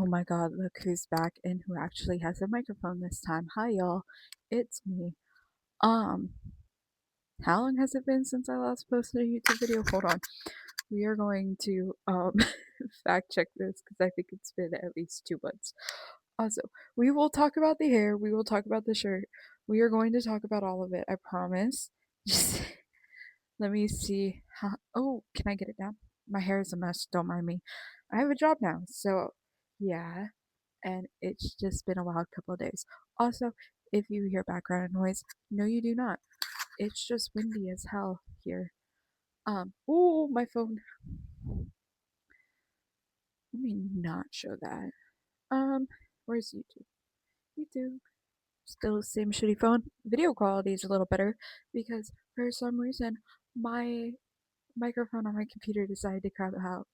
Oh my god, look who's back and who actually has a microphone this time. Hi y'all, it's me. Um, how long has it been since I last posted a YouTube video? Hold on. We are going to fact check this because I think it's been at least 2 months. Also, we will talk about the hair, we will talk about the shirt. We are going to talk about all of it, I promise. Just let me see how oh, can I get it down? My hair is a mess, don't mind me. I have a job now, so yeah, and it's just been a wild couple of days. Also, if you hear background noise, no, you do not. It's just windy as hell here. Oh, my phone. Let me not show that. Where's YouTube? YouTube. Still the same shitty phone. Video quality is a little better because for some reason my microphone on my computer decided to crap out.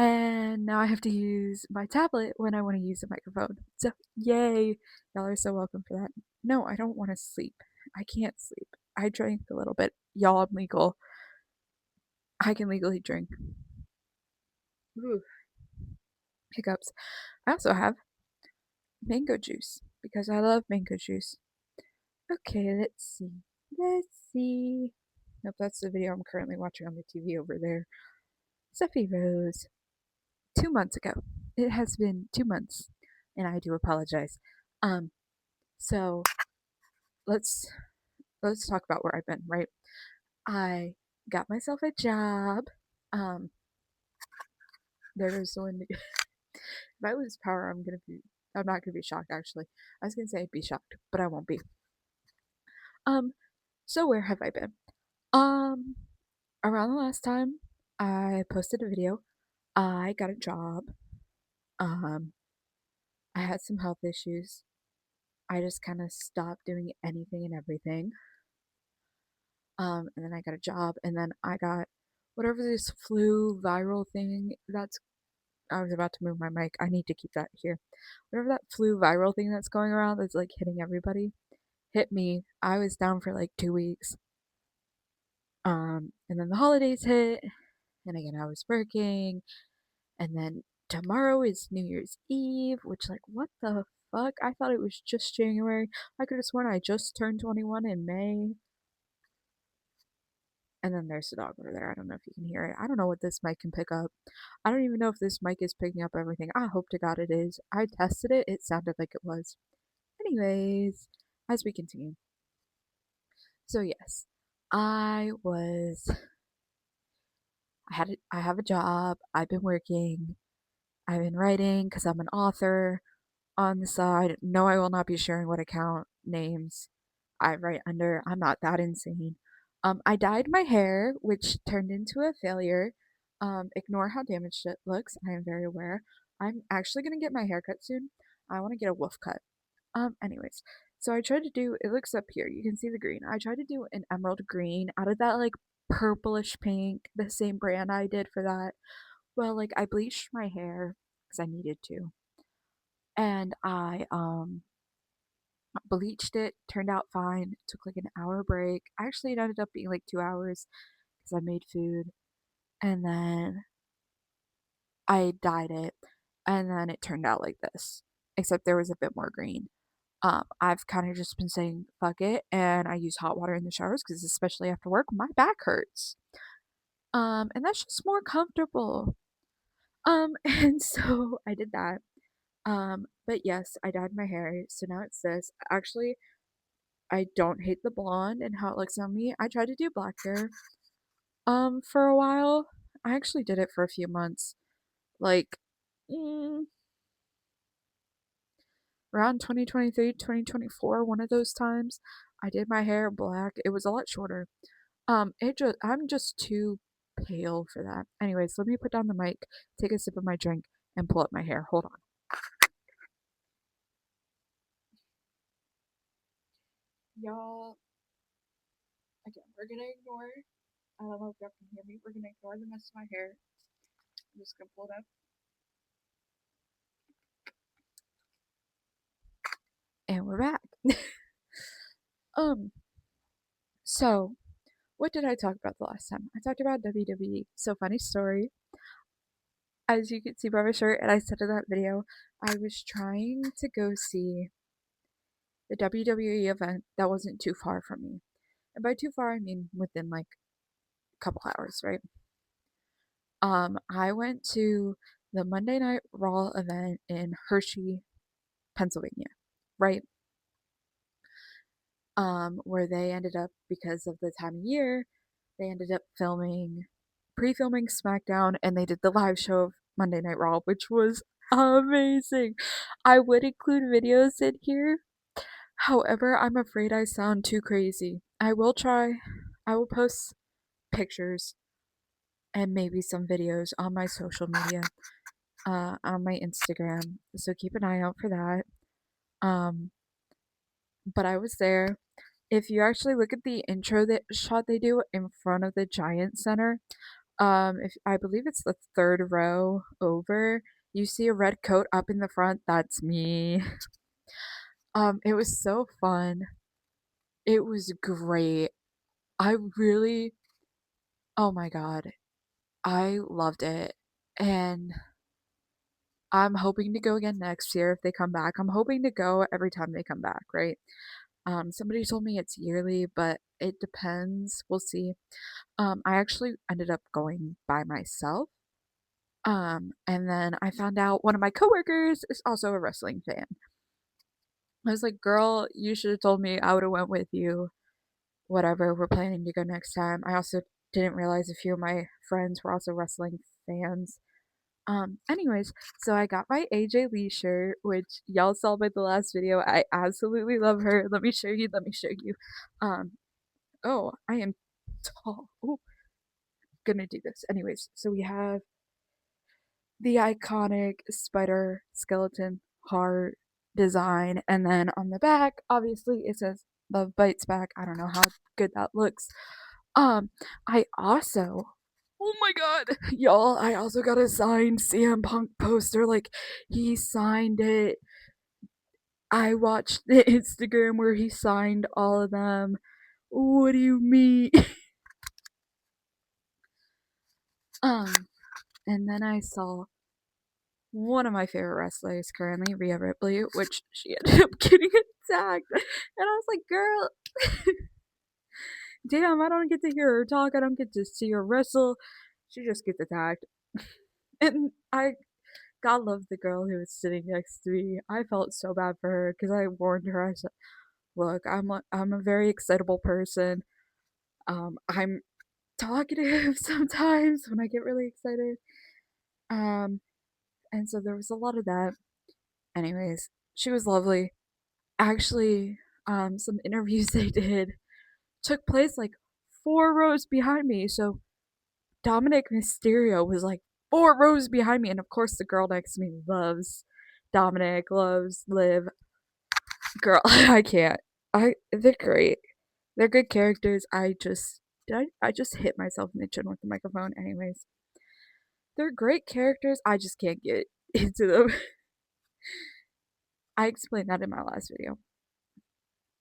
And now I have to use my tablet when I want to use the microphone. So, yay! Y'all are so welcome for that. No, I don't want to sleep. I can't sleep. I drank a little bit. Y'all, I'm legal. I can legally drink. Ooh, hiccups. I also have mango juice because I love mango juice. Okay, let's see. Let's see. Nope, that's the video I'm currently watching on the TV over there. Steffi Rose. 2 months ago. It has been 2 months, and I do apologize. Um, so let's let's talk about where I've been. Right, I got myself a job. Um, there was one. If I lose power, I'm gonna be. I'm not gonna be shocked. Actually, I was gonna say I'd be shocked, but I won't be. Um, so where have I been? Um, around the last time I posted a video, I got a job. Um, I had some health issues. I just kind of stopped doing anything and everything. And then I got a job, and then I got whatever this flu viral thing that's. I was about to move my mic. I need to keep that here. Whatever that flu viral thing that's going around that's like hitting everybody hit me. I was down for like 2 weeks. And then the holidays hit, and again I was working, and then tomorrow is New Year's Eve, which like what the fuck? I thought it was just January. I could have sworn I just turned 21 in May. And then there's the dog over there. I don't know if you can hear it. I don't know what this mic can pick up. I don't even know if this mic is picking up everything. I hope to God it is. I tested it. It sounded like it was. Anyways, as we continue. So yes, I was I have a job. I've been working. I've been writing cuz I'm an author on the side. No, I will not be sharing what account names I write under. I'm not that insane. I dyed my hair, which turned into a failure. Ignore how damaged it looks. I am very aware. I'm actually gonna get my hair cut soon. I want to get a wolf cut. Anyways, so I tried to do. It looks up here. You can see the green. I tried to do an emerald green out of that like purplish pink, the same brand I did for that. Well, like I bleached my hair because I needed to, and I bleached it, turned out fine. Took like an hour break. Actually, it ended up being like 2 hours because I made food. And then I dyed it. And then it turned out like this, except there was a bit more green. I've kind of just been saying fuck it, and I use hot water in the showers because, especially after work, my back hurts. And that's just more comfortable. And so I did that. But yes, I dyed my hair, so now it's this. Actually, I don't hate the blonde and how it looks on me. I tried to do black hair for a while. I actually did it for a few months. Like mm, around 2023, 2024, one of those times. I did my hair black. It was a lot shorter. I'm just too pale for that. Anyways, let me put down the mic, take a sip of my drink, and pull up my hair. Hold on. Y'all, again, we're gonna ignore. I don't know if y'all can hear me. We're gonna ignore the mess of my hair. I'm just gonna pull it up. And we're back. um, so what did I talk about the last time? I talked about WWE. So funny story. as you can see by my shirt, and I said in that video, I was trying to go see the WWE event that wasn't too far from me. And by too far, I mean within like a couple hours, right? I went to the Monday Night Raw event in Hershey, Pennsylvania, right? Where they ended up, because of the time of year, they ended up pre-filming SmackDown, and they did the live show of Monday Night Raw, which was amazing. I would include videos in here. However, I'm afraid I sound too crazy. I will try. I will post pictures and maybe some videos on my social media, on my Instagram. So keep an eye out for that. Um, but I was there. If you actually look at the intro that shot they do in front of the Giant Center, if I believe it's the third row over, you see a red coat up in the front. That's me. It was so fun. It was great. I really, oh my god, I loved it. And I'm hoping to go again next year if they come back. I'm hoping to go every time they come back, right? Somebody told me it's yearly, but it depends. We'll see. I actually ended up going by myself. And then I found out one of my coworkers is also a wrestling fan. I was like, "Girl, you should have told me. I would have went with you. Whatever. We're planning to go next time." I also didn't realize a few of my friends were also wrestling fans. Anyways, so I got my AJ Lee shirt, which y'all saw by the last video. I absolutely love her. Let me show you. Let me show you. Um, oh, I am tall. Oh, gonna do this. Anyways, so we have the iconic spider skeleton heart design, and then on the back, obviously, it says Love Bites Back. I don't know how good that looks. Um, I also, oh my god, y'all, I also got a signed CM Punk poster. Like, he signed it. I watched the Instagram where he signed all of them. What do you mean? um, and then I saw one of my favorite wrestlers currently, Rhea Ripley, which she ended up getting attacked. And I was like, girl, damn, I don't get to hear her talk. I don't get to see her wrestle. She just gets attacked. And I, God love the girl who was sitting next to me. I felt so bad for her because I warned her. I said, look, I'm a very excitable person. I'm talkative sometimes when I get really excited. Um, and so there was a lot of that. Anyways, she was lovely. Actually, some interviews they did took place like 4 rows behind me. So Dominic Mysterio was like 4 rows behind me, and of course the girl next to me loves Dominic, loves Liv. Girl, I can't. They're great. They're good characters. I just hit myself in the chin with the microphone. Anyways, they're great characters. I just can't get into them. I explained that in my last video.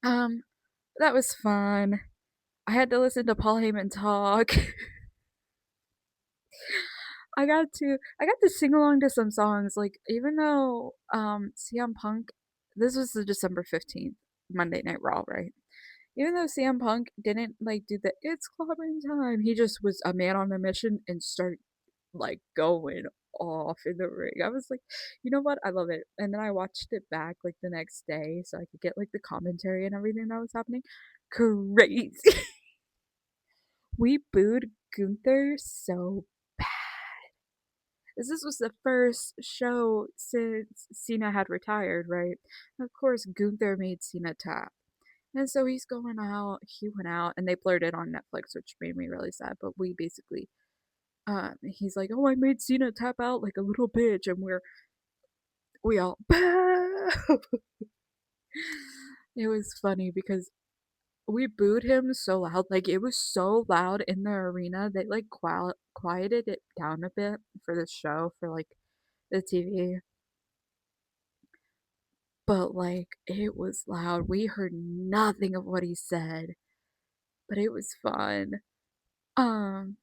Um, that was fun. I had to listen to Paul Heyman talk. I got to sing along to some songs. Like, even though CM Punk, this was the December 15th Monday Night Raw, right? Even though CM Punk didn't like do the "it's clobbering time," he just was a man on a mission and started like going off in the ring. I was like, you know what? I love it. And then I watched it back like the next day so I could get like the commentary and everything that was happening. Crazy. We booed Gunther so bad. This was the first show since Cena had retired, right? Of course, Gunther made Cena tap. And so he went out, and they blurred it on Netflix, which made me really sad. But we basically, he's like, oh, I made Cena tap out like a little bitch, and we all, it was funny because we booed him so loud. Like, it was so loud in the arena that, like, quieted it down a bit for the show, for, like, the TV. But, like, it was loud. We heard nothing of what he said, but it was fun. Um,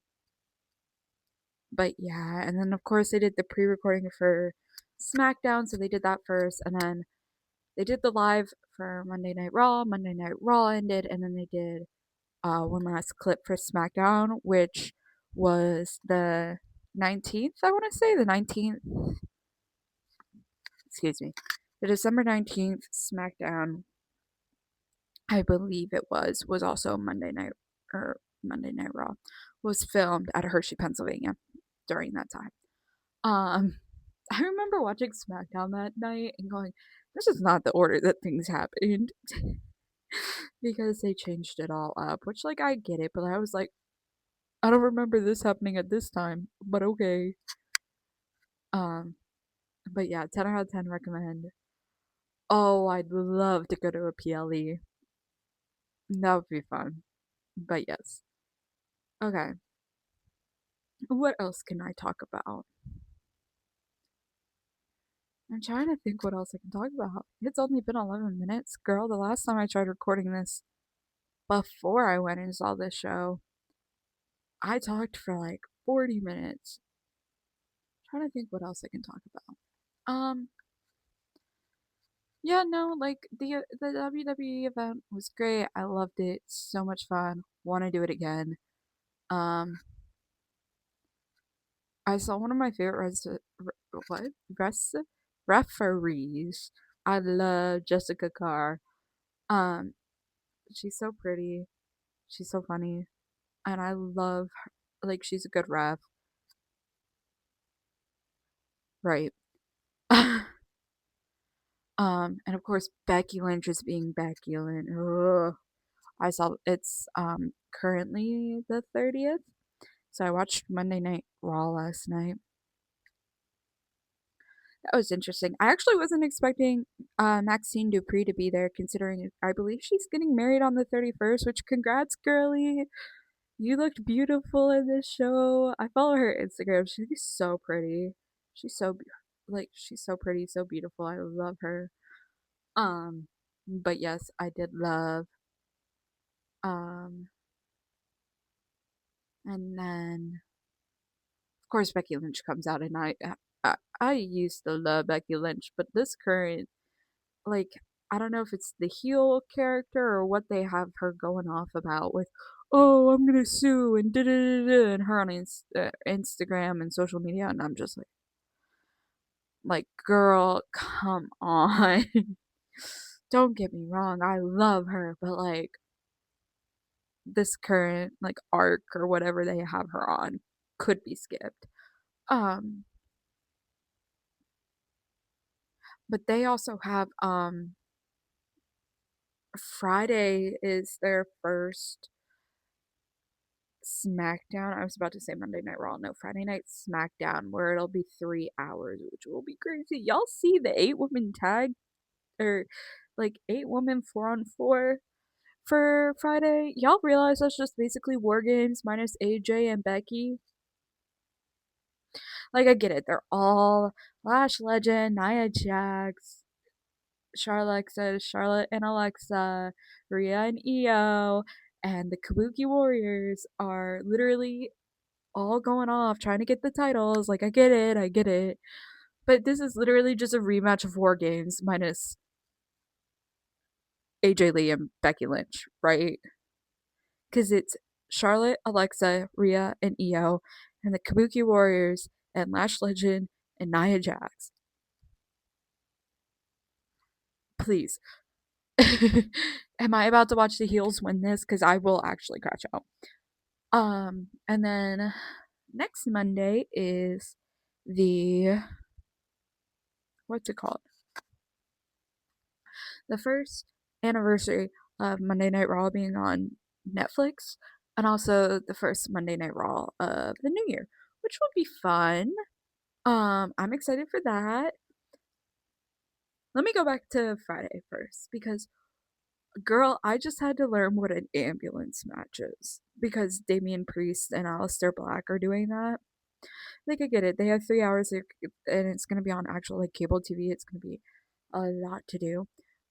But yeah, and then of course they did the pre-recording for SmackDown, so they did that first, and then they did the live for Monday Night Raw. Monday Night Raw ended, and then they did one last clip for SmackDown, which was the 19th, I want to say, the 19th, excuse me, the December 19th SmackDown, I believe it was also Monday Night, or Monday Night Raw, was filmed at Hershey, Pennsylvania during that time. Um, I remember watching SmackDown that night and going, this is not the order that things happened. Because they changed it all up, which, like, I get it, but I was like, I don't remember this happening at this time, but okay. Um, but yeah, 10 out of 10 recommend. Oh, I'd love to go to a PLE. That would be fun. But yes. Okay. What else can I talk about? I'm trying to think what else I can talk about. It's only been 11 minutes. Girl, the last time I tried recording this before I went and saw this show, I talked for like 40 minutes. I'm trying to think what else I can talk about. Um, yeah, no, like the WWE event was great. I loved it. So much fun. Want to do it again. Um, I saw one of my favorite what res- referees. I love Jessica Carr. Um, she's so pretty. She's so funny, and I love her. Like, she's a good ref, right? And of course Becky Lynch is being Becky Lynch. Ugh. I saw it's currently the 30th. So I watched Monday Night Raw last night. That was interesting. I actually wasn't expecting Maxine Dupree to be there, considering I believe she's getting married on the 31st, which congrats, girly. You looked beautiful in this show. I follow her Instagram. She's so pretty. She's so, like, she's so pretty, so beautiful. I love her. Um, but yes, I did love, um, and then of course Becky Lynch comes out, and I used to love Becky Lynch, but this current, like, I don't know if it's the heel character or what they have her going off about with, oh, I'm gonna sue and da da da da, and her on Instagram and social media, and I'm just like, girl, come on. Don't get me wrong, I love her, but like, this current like arc or whatever they have her on could be skipped. Um, but they also have Friday is their first SmackDown. I was about to say Monday Night Raw. No, Friday Night SmackDown, where it'll be 3 hours, which will be crazy. Y'all see the 8 woman tag, or like 8 women 4-on-4 for Friday? Y'all realize that's just basically War Games minus AJ and Becky? Like, I get it. They're all Lash Legend, Nia Jax, Charlotte and Alexa, Rhea and Io, and the Kabuki Warriors are literally all going off trying to get the titles. Like, I get it. But this is literally just a rematch of War Games minus AJ Lee and Becky Lynch, right? Because it's Charlotte, Alexa, Rhea, and Io, and the Kabuki Warriors, and Lash Legend, and Nia Jax. Please. Am I about to watch the heels win this? Because I will actually crash out. And then next Monday is the, what's it called? The first anniversary of Monday Night Raw being on Netflix, and also the first Monday Night Raw of the new year, which will be fun. I'm excited for that. Let me go back to Friday first because, girl, I just had to learn what an ambulance match is because Damian Priest and Aleister Black are doing that. Like, I get it. They have 3 hours and it's going to be on actual, like, cable TV. It's going to be a lot to do.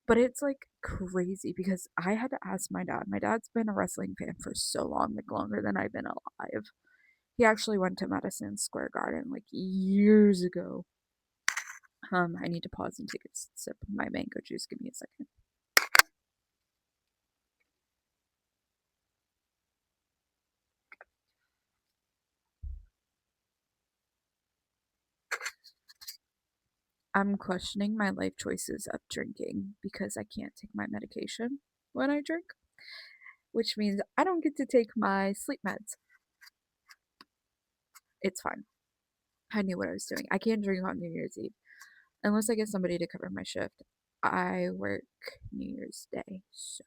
But it's, like, crazy because I had to ask my dad. My dad's been a wrestling fan for so long, like, longer than I've been alive. He actually went to Madison Square Garden like years ago. I need to pause and take a sip of my mango juice. Give me a second. I'm questioning my life choices of drinking because I can't take my medication when I drink, which means I don't get to take my sleep meds. It's fine. I knew what I was doing. I can't drink on New Year's Eve unless I get somebody to cover my shift. I work New Year's Day, so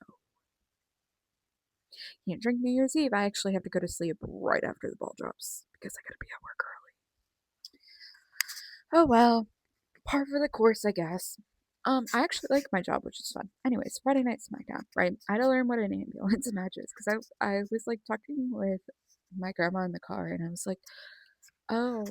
can't drink New Year's Eve. I actually have to go to sleep right after the ball drops because I gotta be at work early. Oh well, par for the course, I guess. I actually like my job, which is fun. Anyways, Friday night SmackDown, right? I had to learn what an ambulance match is because I was like talking with my grandma in the car, and I was like, oh,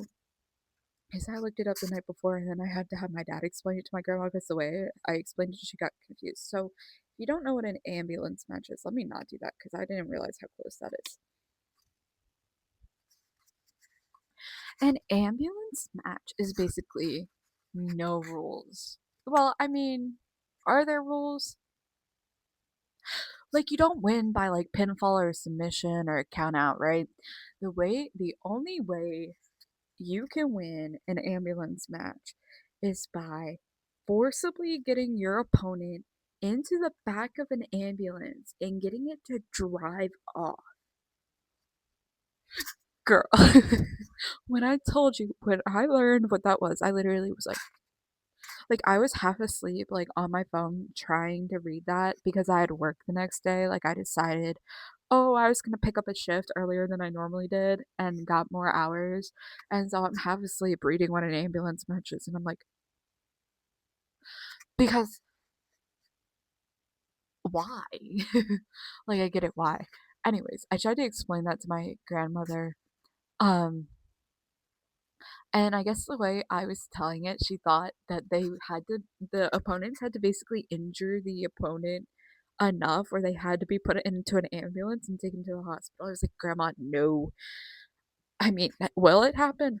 because I looked it up the night before, and then I had to have my dad explain it to my grandma because the way I explained it, she got confused. So, if you don't know what an ambulance match is, let me not do that because I didn't realize how close that is. An ambulance match is basically no rules. Well, I mean, are there rules? Like, you don't win by like pinfall or submission or count out, right? The only way you can win an ambulance match is by forcibly getting your opponent into the back of an ambulance and getting it to drive off. Girl, when I learned what that was, I literally was like I was half asleep like on my phone trying to read that because I had work the next day. Like I decided, oh, I was gonna pick up a shift earlier than I normally did and got more hours. And so I'm half asleep reading what an ambulance match is, and I'm like, because why? Like I get it why. Anyways, I tried to explain that to my grandmother. Um And I guess the way I was telling it, she thought that the opponents had to basically injure the opponent enough where they had to be put into an ambulance and taken to the hospital. I was like, Grandma, no. I mean, will it happen?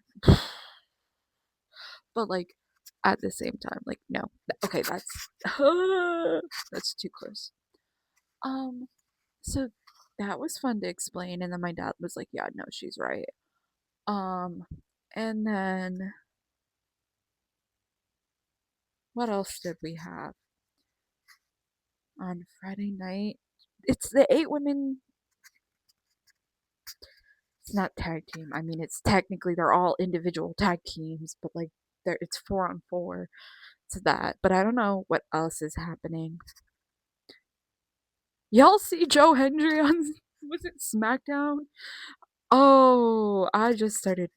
But like, at the same time, like, no. Okay, that's too close. Um, so that was fun to explain, and then my dad was like, yeah, no, she's right. Um, and then what else did we have? On Friday night. It's the 8 women. It's not tag team. I mean, it's technically they're all individual tag teams, but like it's 4-on-4 to that. But I don't know what else is happening. Y'all see Joe Hendry on was it SmackDown? Oh, I just started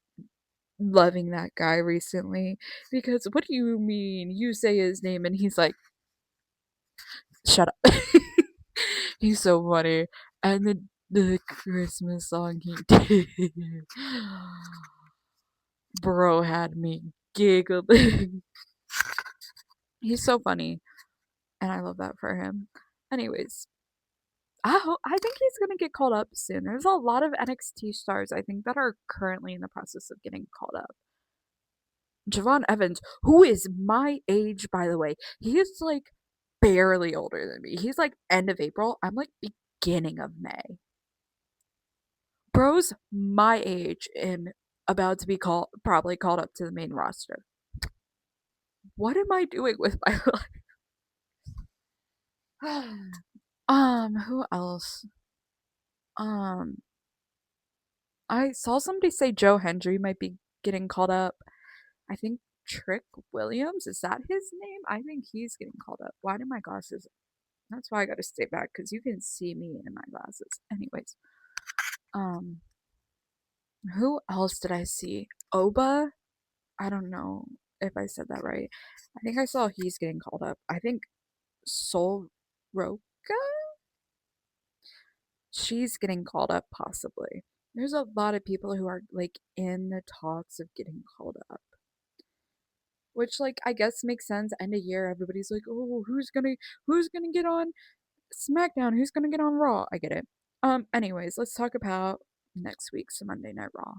loving that guy recently because what do you mean? You say his name and he's like, shut up. He's so funny. And the Christmas song he did, bro, had me giggling. He's so funny, and I love that for him. Anyways, I think he's gonna get called up soon. There's a lot of NXT stars I think that are currently in the process of getting called up. Javon Evans, who is my age, by the way, he is like barely older than me. He's like end of April. I'm like beginning of May. Bro's my age and about to be probably called up to the main roster. What am I doing with my life? Who else? Um, I saw somebody say Joe Hendry might be getting called up. I think Trick Williams, is that his name? I think he's getting called up. Why do my glasses? That's why I gotta stay back because you can see me in my glasses. Anyways, um, who else did I see? Oba? I don't know if I said that right. I think I saw he's getting called up. I think Sol Roka? She's getting called up possibly. There's a lot of people who are like in the talks of getting called up. Which like I guess makes sense. End of year, everybody's like, oh, who's gonna get on SmackDown? Who's gonna get on Raw? I get it. Anyways, let's talk about next week's Monday Night Raw.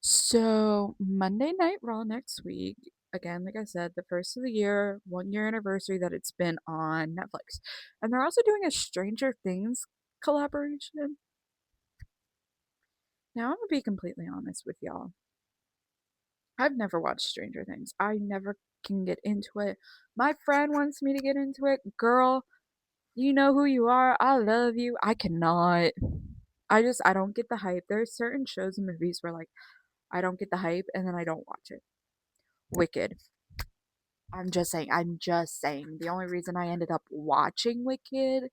So, Monday Night Raw next week, again, like I said, the first of the year, 1 year anniversary that it's been on Netflix. And they're also doing a Stranger Things collaboration. Now, I'm gonna be completely honest with y'all. I've never watched Stranger Things. I never can get into it. My friend wants me to get into it. Girl, you know who you are. I love you. I cannot. I don't get the hype. There's certain shows and movies where like I don't get the hype and then I don't watch it. Wicked. I'm just saying. The only reason I ended up watching Wicked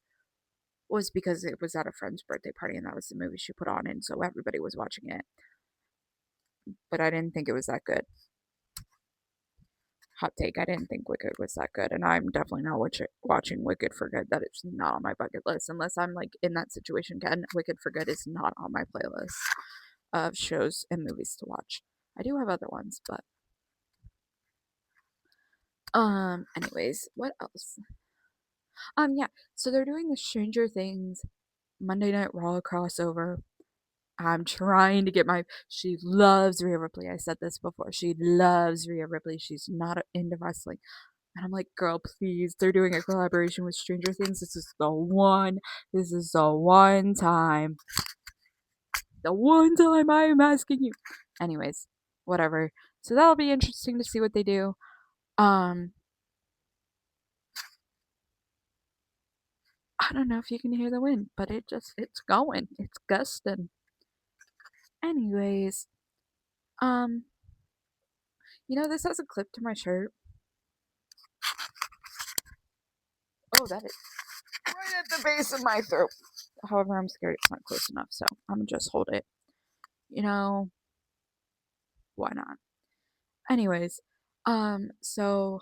was because it was at a friend's birthday party and that was the movie she put on and so everybody was watching it. But I didn't think it was that good. Hot take, I didn't think Wicked was that good, and I'm definitely not watching Wicked for good. That it's not on my bucket list unless I'm like in that situation again. Wicked for good is not on my playlist of shows and movies to watch. I do have other ones, but anyways, what else? Yeah, so they're doing the Stranger Things Monday Night Raw crossover. I'm trying to get my. She loves Rhea Ripley. I said this before. She loves Rhea Ripley. She's not into wrestling. And I'm like, girl, please. They're doing a collaboration with Stranger Things. This is the one. This is the one time. The one time I am asking you. Anyways, whatever. So that'll be interesting to see what they do. Um, I don't know if you can hear the wind, but it's going. It's gusting. Anyways, um, this has a clip to my shirt. Oh, that is right at the base of my throat. However, I'm scared it's not close enough, so I'm gonna just hold it. Why not? Anyways, so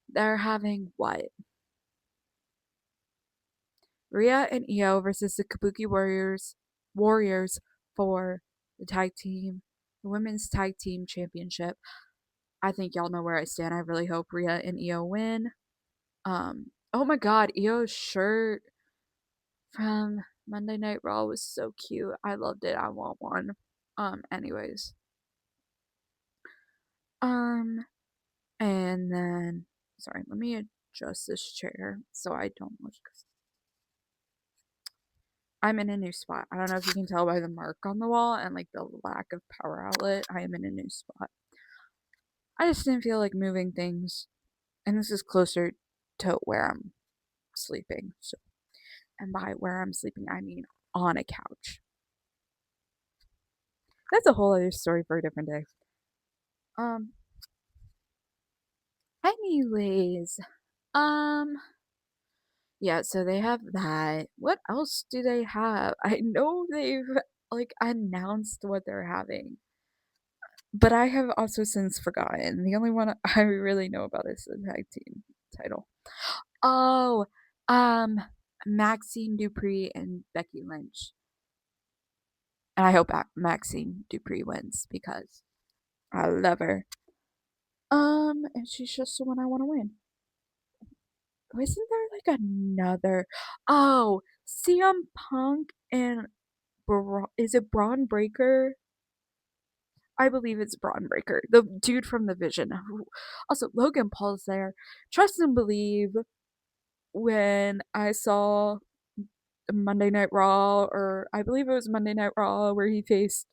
they're having what? Rhea and Io versus the Kabuki Warriors for the tag team, the women's tag team championship. I think y'all know where I stand. I really hope Rhea and Io win. Oh my god, Io's shirt from Monday Night Raw was so cute. I loved it. I want one. Anyways. Um, and then sorry, let me adjust this chair so I don't look. I'm in a new spot. I don't know if you can tell by the mark on the wall and like the lack of power outlet. I am in a new spot. I just didn't feel like moving things, and this is closer to where I'm sleeping. So, and by where I'm sleeping, I mean on a couch. That's a whole other story for a different day. Um. Anyways, um. Yeah, so they have that. What else do they have? I know they've like announced what they're having, but I have also since forgotten. The only one I really know about is the tag team title. Oh, um, Maxine Dupree and Becky Lynch. And I hope Maxine Dupree wins because I love her. And she's just the one I want to win. Isn't there like another? Oh, CM Punk and is it Braun Breaker? I believe it's Braun Breaker, the dude from the Vision. Also, Logan Paul's there. Trust and believe. When I saw Monday Night Raw, or I believe it was Monday Night Raw, where he faced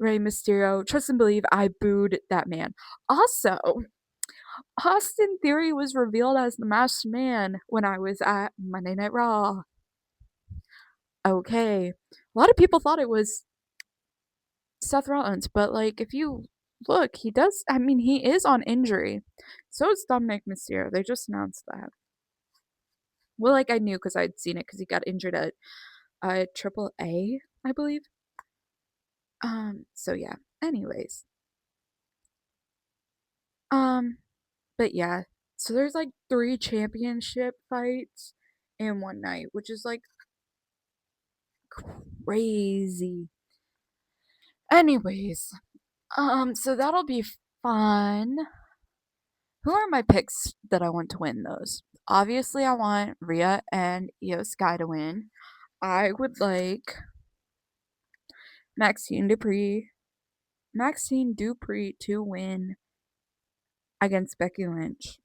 Rey Mysterio, trust and believe I booed that man. Also, Austin Theory was revealed as the masked man when I was at Monday Night Raw. Okay. A lot of people thought it was Seth Rollins, but like if you look, he is on injury. So is Dominic Mysterio. They just announced that. Well, like I knew because I'd seen it because he got injured at Triple A, I believe. So yeah. Anyways. Um, but yeah. So there's like 3 championship fights in one night, which is like crazy. Anyways, so that'll be fun. Who are my picks that I want to win those? Obviously, I want Rhea and Io Sky to win. I would like Maxine Dupree. Maxine Dupree to win against Becky Lynch.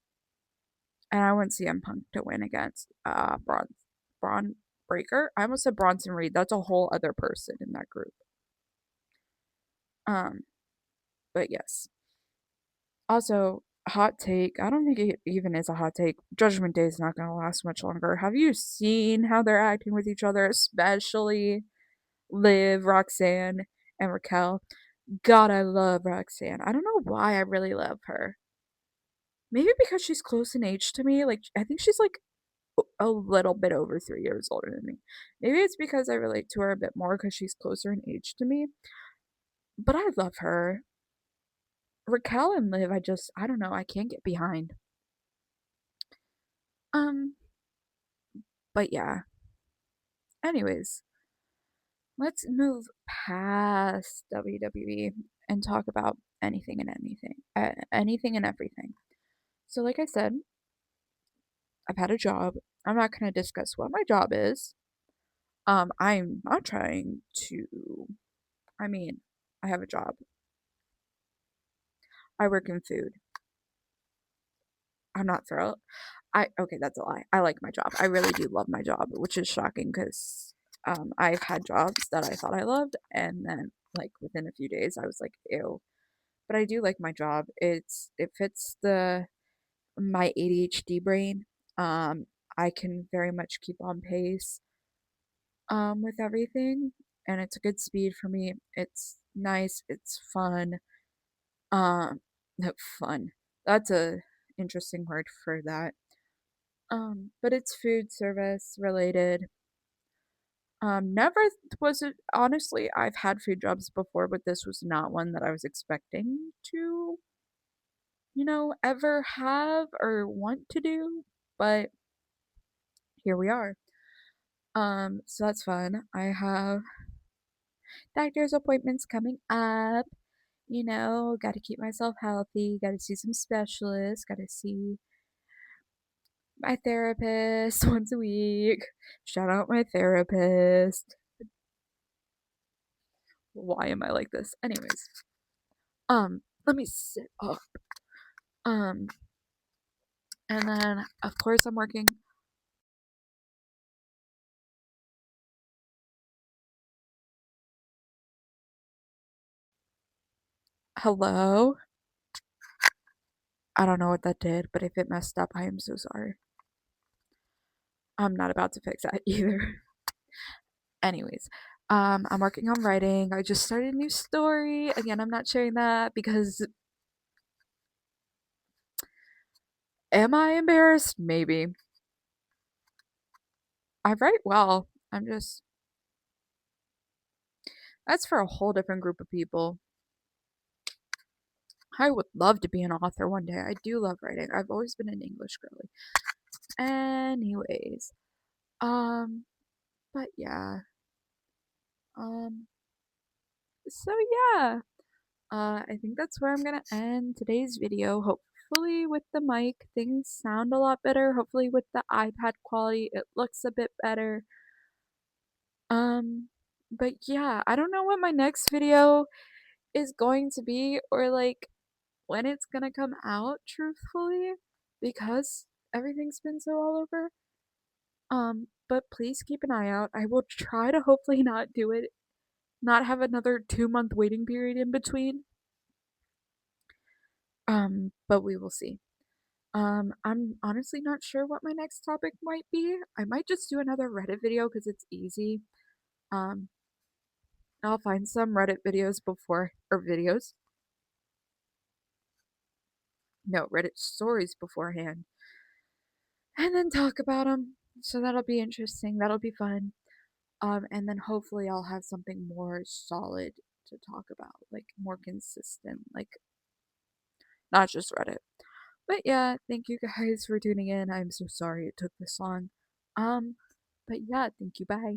And I want CM Punk to win against Braun Breaker. I almost said Bronson Reed. That's a whole other person in that group. Um, but yes. Also, hot take. I don't think it even is a hot take. Judgment Day is not going to last much longer. Have you seen how they're acting with each other, especially Liv, Roxanne, and Raquel? God, I love Roxanne. I don't know why I really love her. Maybe because she's close in age to me. Like, I think she's like a little bit over 3 years older than me. Maybe it's because I relate to her a bit more because she's closer in age to me. But I love her. Raquel and Liv, I don't know, I can't get behind. Um, but yeah. Anyways, let's move past WWE and talk about anything and everything. So, like I said, I've had a job. I'm not going to discuss what my job is. I'm not trying to. I mean, I have a job. I work in food. I'm not thrilled. Okay, that's a lie. I like my job. I really do love my job, which is shocking because I've had jobs that I thought I loved, and then like within a few days, I was like, ew. But I do like my job. It fits the my ADHD brain. Um, I can very much keep on pace with everything, and it's a good speed for me. It's nice. It's fun. Um, fun. That's a interesting word for that. But it's food service related. Never was it honestly, I've had food jobs before, but this was not one that I was expecting to, ever have or want to do. But here we are. So that's fun. I have doctor's appointments coming up. Got to keep myself healthy, got to see some specialists, got to see my therapist once a week. Shout out my therapist. Why am I like this? Anyways, let me sit up. Um, and then of course I'm working. Hello? I don't know what that did, but if it messed up, I am so sorry. I'm not about to fix that either. Anyways, I'm working on writing. I just started a new story. Again, I'm not sharing that because am I embarrassed? Maybe. I write well. That's for a whole different group of people. I would love to be an author one day. I do love writing. I've always been an English girly. Anyways, um, but yeah, um, so yeah, I think that's where I'm gonna end today's video. Hopefully, with the mic, things sound a lot better. Hopefully, with the iPad quality, it looks a bit better. Um, but yeah, I don't know what my next video is going to be or like when it's gonna come out, truthfully, because everything's been so all over. But please keep an eye out. I will try to hopefully not do it, not have another 2 month waiting period in between. But we will see. I'm honestly not sure what my next topic might be. I might just do another Reddit video because it's easy. Um, I'll find some Reddit videos before, or videos. No, Reddit stories beforehand. And then talk about them. So that'll be interesting. That'll be fun. And then hopefully I'll have something more solid to talk about, like more consistent, like not just Reddit. But yeah, thank you guys for tuning in. I'm so sorry it took this long. Um, but yeah, thank you. Bye.